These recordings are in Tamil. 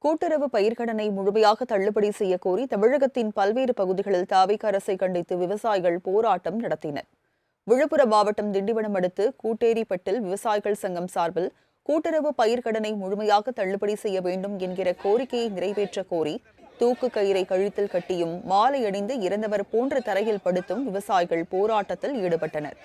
கூட்டுறவு பயிர்க்கடனை முழுமையாக தள்ளுபடி செய்ய கோரி தமிழகத்தின் பல்வேறு பகுதிகளில் தாவேகா அரசை கண்டித்து விவசாயிகள் போராட்டம் நடத்தினர். விழுப்புரம் மாவட்டம் திண்டிவனம் அடுத்து கூட்டேரிப்பட்டில் விவசாயிகள் சங்கம் சார்பில் கூட்டுறவு பயிர்க்கடனை முழுமையாக தள்ளுபடி செய்ய வேண்டும் என்கிற கோரிக்கையை நிறைவேற்ற கோரி தூக்கு கயிறை கழுத்தில் கட்டியும் மாலை அணிந்து இறந்தவர் போன்ற தரையில் படுத்தும் விவசாயிகள் போராட்டத்தில் ஈடுபட்டனர்.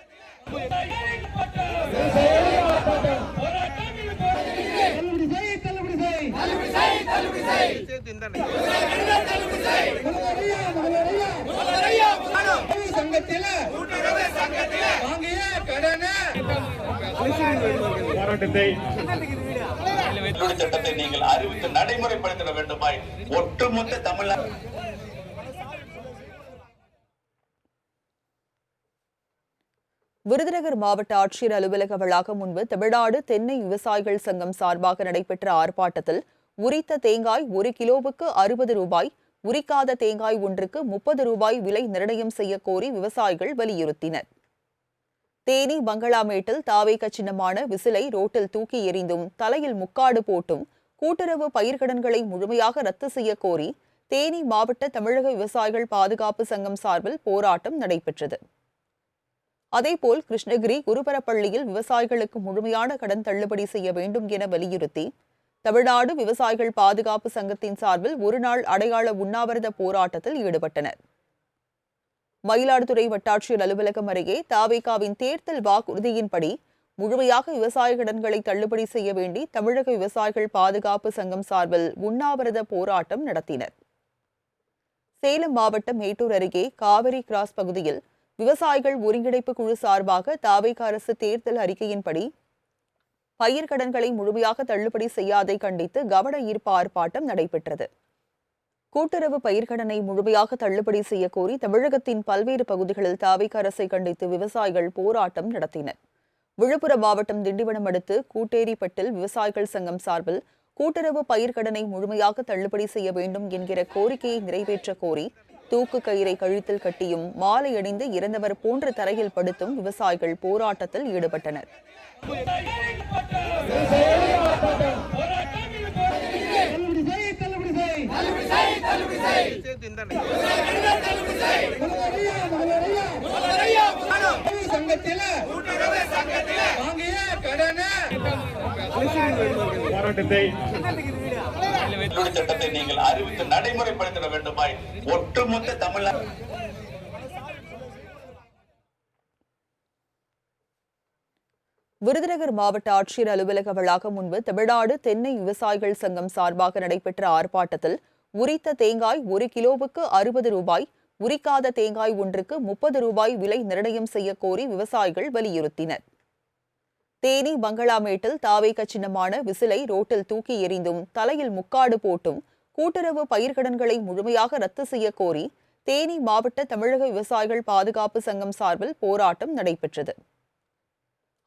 திட்டத்தை நீங்கள் அறிவித்து நடைமுறைப்படுத்த வேண்டுமாய் ஒட்டுமொத்த தமிழ்நாடு விருதுநகர் மாவட்ட ஆட்சியர் அலுவலக வளாகம் முன்பு தமிழ்நாடு தென்னை விவசாயிகள் சங்கம் சார்பாக நடைபெற்ற ஆர்ப்பாட்டத்தில் உரித்த தேங்காய் 1 கிலோவுக்கு 60 ரூபாய், உரிக்காத தேங்காய் ஒன்றுக்கு 30 ரூபாய் விலை நிர்ணயம் செய்ய கோரி விவசாயிகள் வலியுறுத்தினர். தேனி பங்களாமேட்டில் தாவேகா சின்னமான விசிலை ரோட்டில் தூக்கி எறிந்தும் தலையில் முக்காடு போட்டும் கூட்டுறவு பயிர்க்கடன்களை முழுமையாக ரத்து செய்ய கோரி தேனி மாவட்ட தமிழக விவசாயிகள் பாதுகாப்பு சங்கம் சார்பில் போராட்டம் நடைபெற்றது. அதேபோல் கிருஷ்ணகிரி குருபரப்பள்ளியில் விவசாயிகளுக்கு முழுமையான கடன் தள்ளுபடி செய்ய வேண்டும் என வலியுறுத்தி தமிழ்நாடு விவசாயிகள் பாதுகாப்பு சங்கத்தின் சார்பில் ஒருநாள் அடையாள உண்ணாவிரத போராட்டத்தில் ஈடுபட்டனர். மயிலாடுதுறை வட்டாட்சியர் அலுவலகம் அருகே தாவேகாவின் தேர்தல் வாக்குறுதியின்படி முழுமையாக விவசாய கடன்களை தள்ளுபடி செய்ய வேண்டி தமிழக விவசாயிகள் பாதுகாப்பு சங்கம் சார்பில் உண்ணாவிரத போராட்டம் நடத்தினர். சேலம் மாவட்டம் மேட்டூர் அருகே காவிரி கிராஸ் பகுதியில் விவசாயிகள் ஒருங்கிணைப்பு குழு சார்பாக தாவேகா அரசு தேர்தல் அறிக்கையின்படி பயிர்க்கடன்களை முழுமையாக தள்ளுபடி செய்யாதை கண்டித்து கவன ஈர்ப்பு ஆர்ப்பாட்டம் நடைபெற்றது. கூட்டுறவு பயிர்க்கடனை முழுமையாக தள்ளுபடி செய்ய கோரி தமிழகத்தின் பல்வேறு பகுதிகளில் தாவேகா அரசை கண்டித்து விவசாயிகள் போராட்டம் நடத்தினர். விழுப்புரம் மாவட்டம் திண்டிவனம் அடுத்து கூட்டேரிப்பட்டில் விவசாயிகள் சங்கம் சார்பில் கூட்டுறவு பயிர்க்கடனை முழுமையாக தள்ளுபடி செய்ய வேண்டும் என்கிற கோரிக்கையை நிறைவேற்ற கோரி தூக்கு கயிறை கழுத்தில் கட்டியும் மாலை அணிந்து இறந்தவர் போன்ற தரையில் படுத்தும் விவசாயிகள் போராட்டத்தில் ஈடுபட்டனர். திட்டத்தை நீங்கள் அறிவித்து நடைமுறைப்படுத்த வேண்டுமாய் ஒட்டுமொத்த தமிழ்நாடு விருதுநகர் மாவட்ட ஆட்சியர் அலுவலக வளாகம் முன்பு தமிழ்நாடு தென்னை விவசாயிகள் சங்கம் சார்பாக நடைபெற்ற ஆர்ப்பாட்டத்தில் உரித்த தேங்காய் 1 கிலோவுக்கு 60 ரூபாய், உரிக்காத தேங்காய் ஒன்றுக்கு 30 ரூபாய் விலை நிர்ணயம் செய்ய கோரி விவசாயிகள் வலியுறுத்தினர். தேனி பங்களாமேட்டில் தாவேகா சின்னமான விசிலை ரோட்டில் தூக்கி எறிந்தும் தலையில் முக்காடு போட்டும் கூட்டுறவு பயிர்க்கடன்களை முழுமையாக ரத்து செய்ய கோரி தேனி மாவட்ட தமிழக விவசாயிகள் பாதுகாப்பு சங்கம் சார்பில் போராட்டம் நடைபெற்றது.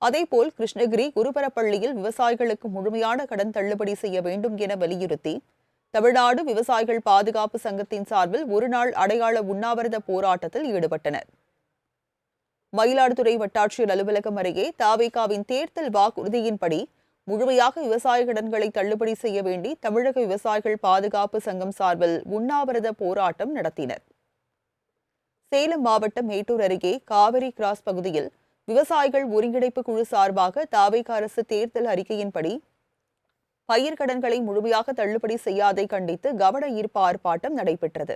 அதேபோல் கிருஷ்ணகிரி குருபரப்பள்ளியில் விவசாயிகளுக்கு முழுமையான கடன் தள்ளுபடி செய்ய வேண்டும் என வலியுறுத்தி தமிழ்நாடு விவசாயிகள் பாதுகாப்பு சங்கத்தின் சார்பில் ஒருநாள் அடையாள உண்ணாவிரத போராட்டத்தில் ஈடுபட்டனர். மயிலாடுதுறை வட்டாட்சியர் அலுவலகம் அருகே தாவேகாவின் தேர்தல் வாக்குறுதியின்படி முழுமையாக விவசாய கடன்களை தள்ளுபடி செய்ய வேண்டி தமிழக விவசாயிகள் பாதுகாப்பு சங்கம் சார்பில் உண்ணாவிரத போராட்டம் நடத்தினர். சேலம் மாவட்டம் மேட்டூர் அருகே காவிரி கிராஸ் பகுதியில் விவசாயிகள் ஒருங்கிணைப்பு குழு சார்பாக தாவேகா அரசு தேர்தல் அறிக்கையின்படி பயிர்க்கடன்களை முழுமையாக தள்ளுபடி செய்யாதை கண்டித்து கவன ஈர்ப்பு ஆர்ப்பாட்டம் நடைபெற்றது.